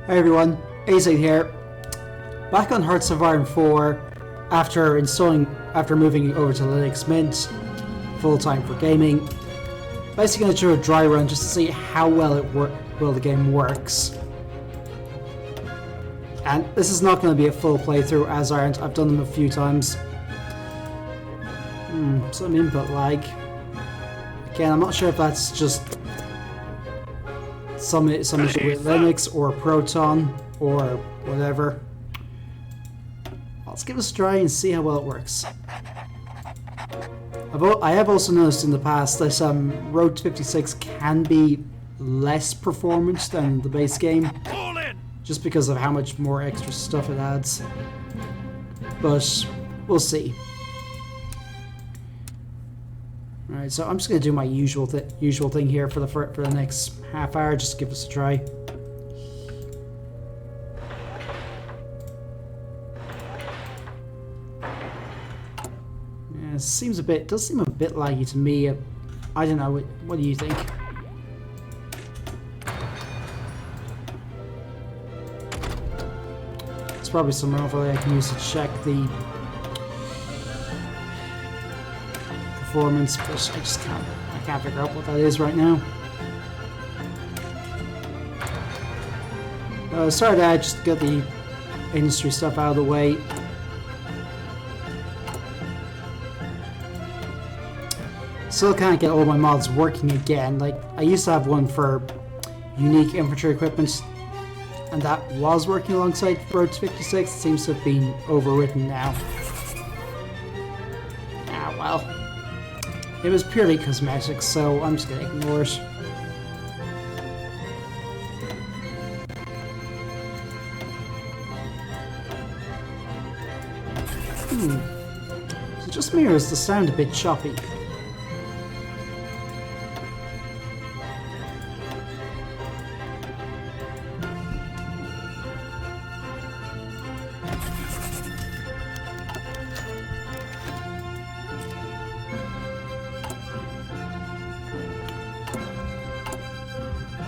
Hi everyone, AZ here. Back on Hearts of Iron 4 after moving over to Linux Mint full time for gaming. Basically going to do a dry run just to see how well the game works. And this is not going to be a full playthrough as I've done them a few times. Some input lag. Again, I'm not sure if that's just some issue with Linux or Proton or whatever. Let's give it a try and see how well it works. I have also noticed in the past that Road to 56 can be less performance than the base game, just because of how much more extra stuff it adds. But we'll see. Alright, so I'm just going to do my usual thing here for the next half hour, just to give this a try. Yeah, it does seem a bit laggy to me. I don't know. What do you think? It's probably some overlay I can use to check the performance, but I can't figure out what that is right now. Sorry to just get the industry stuff out of the way. Still can't get all my mods working again. Like, I used to have one for unique infantry equipment, and that was working alongside Road to 56. It seems to have been overwritten now. Ah, well. It was purely cosmetic, so I'm just gonna ignore it. So it just mirrors the sound a bit choppy.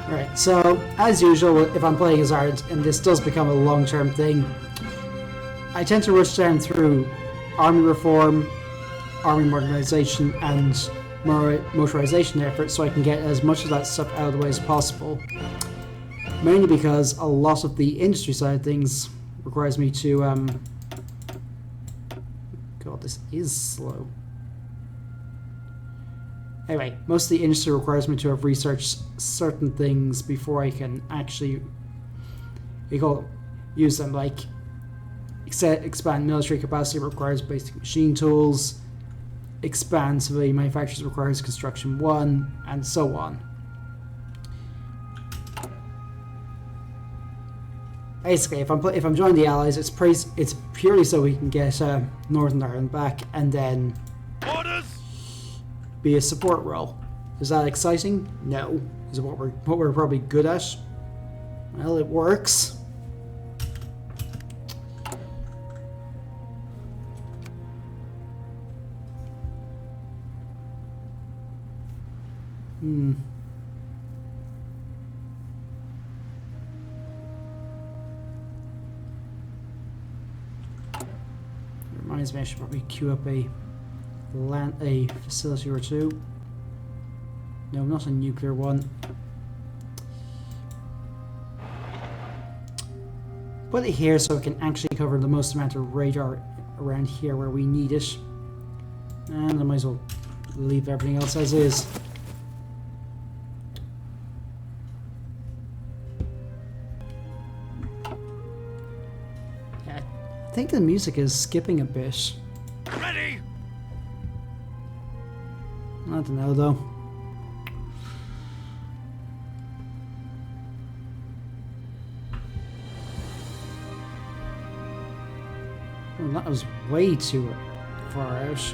Alright, so as usual, if I'm playing as Ard, and this does become a long-term thing, I tend to rush down through army reform, army modernization, and motorization efforts so I can get as much of that stuff out of the way as possible. Mainly because a lot of the industry side of things requires me to, God, this is slow. Anyway, most of the industry requires me to have researched certain things before I can actually use them, like expand military capacity requires basic machine tools, expand civilian manufacturers requires construction 1, and so on. Basically, if I'm joining the Allies, it's purely so we can get Northern Ireland back and then be a support role. Is that exciting? No. Is it what we're probably good at? Well, it works. Reminds me I should probably queue up a facility or two. No, not a nuclear one. Put it here so it can actually cover the most amount of radar around here where we need it. And I might as well leave everything else as is. Yeah, I think the music is skipping a bit. Ready? I don't know though. Well, that was way too far out.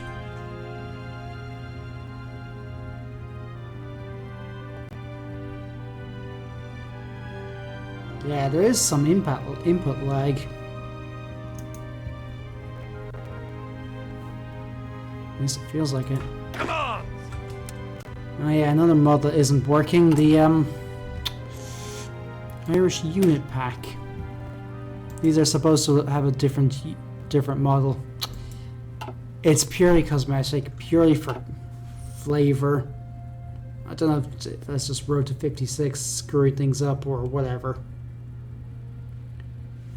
Yeah, there is some input lag. At least it feels like it. Come on! Oh yeah, another mod that isn't working. The Irish unit pack. These are supposed to have a different model. It's purely cosmetic, purely for flavor. I don't know if that's just road to 56, screwing things up or whatever.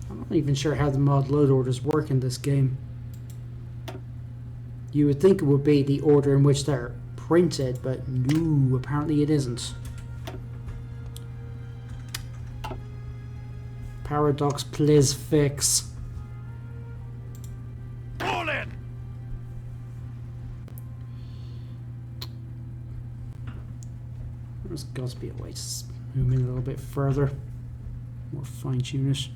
I'm not even sure how the mod load orders work in this game. You would think it would be the order in which they're printed, but no, apparently it isn't. Paradox, please fix. All in. There's got to be a way to zoom in a little bit further, more fine-tune it.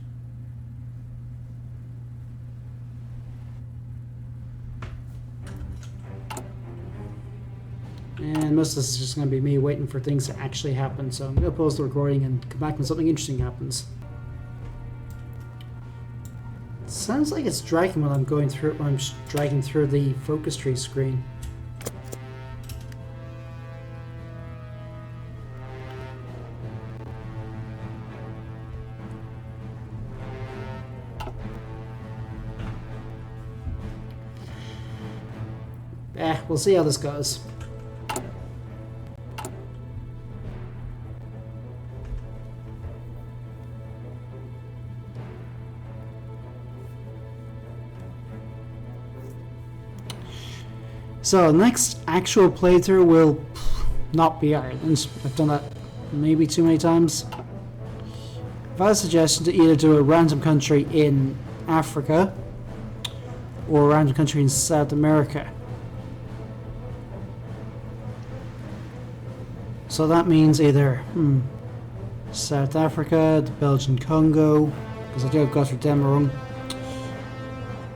And most of this is just going to be me waiting for things to actually happen, so I'm going to pause the recording and come back when something interesting happens. Sounds like it's dragging when I'm going through. I'm dragging through the focus tree screen. We'll see how this goes. So next actual playthrough will not be Ireland. I've done that maybe too many times. I've had a suggestion to either do a random country in Africa or a random country in South America. So that means either South Africa, the Belgian Congo, because I do have Gotterdammerung,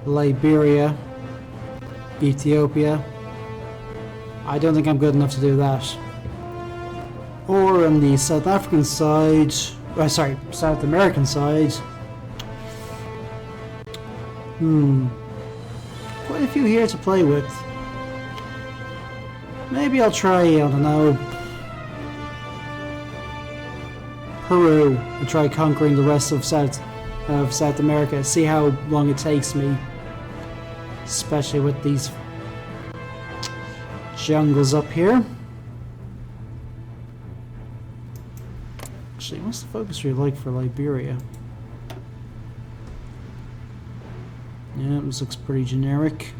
Liberia, Ethiopia. I don't think I'm good enough to do that. Or on the South African side, South American side. Quite a few here to play with. Maybe I'll try, I don't know, Peru and try conquering the rest of South America. See how long it takes me, especially with these jungles up here. Actually, what's the focus tree like for Liberia? Yeah, this looks pretty generic.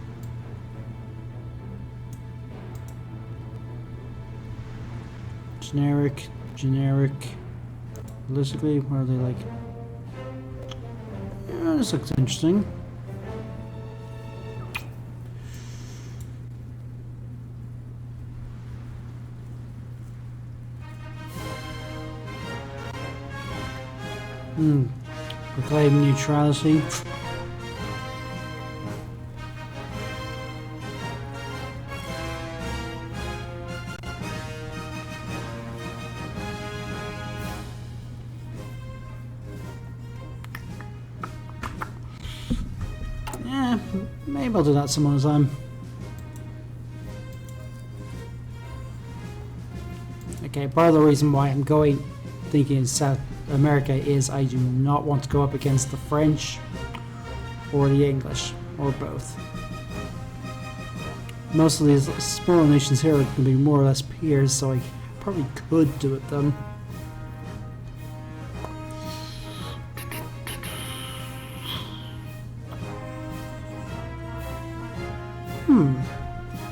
Generic. Realistically, what are they like? Yeah, this looks interesting. Proclaim neutrality. Yeah, maybe I'll do that some other time. Okay, part of the reason why I'm thinking South America is I do not want to go up against the French or the English, or both. Most of these smaller nations here are going to be more or less peers, so I probably could do it then.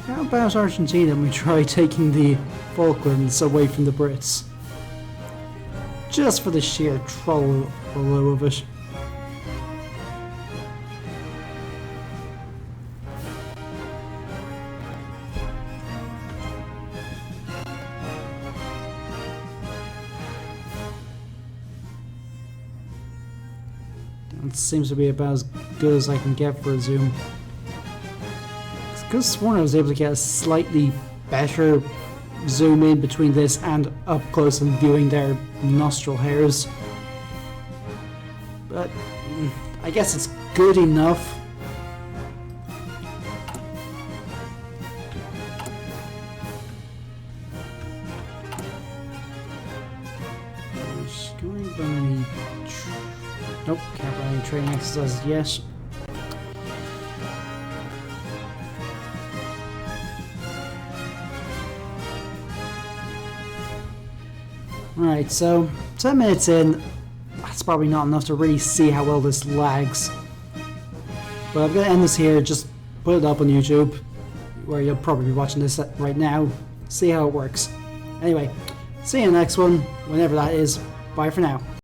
How about Argentina and we try taking the Falklands away from the Brits? Just for the sheer troll of it. That seems to be about as good as I can get for a zoom. I could have sworn I was able to get a slightly better zoom in between this and up close and viewing their nostril hairs. But I guess it's good enough. Can I run any... Nope, can't run any training exercises yet. Right, so 10 minutes in, that's probably not enough to really see how well this lags. But I'm going to end this here, just put it up on YouTube, where you'll probably be watching this right now, see how it works. Anyway, see you in the next one, whenever that is. Bye for now.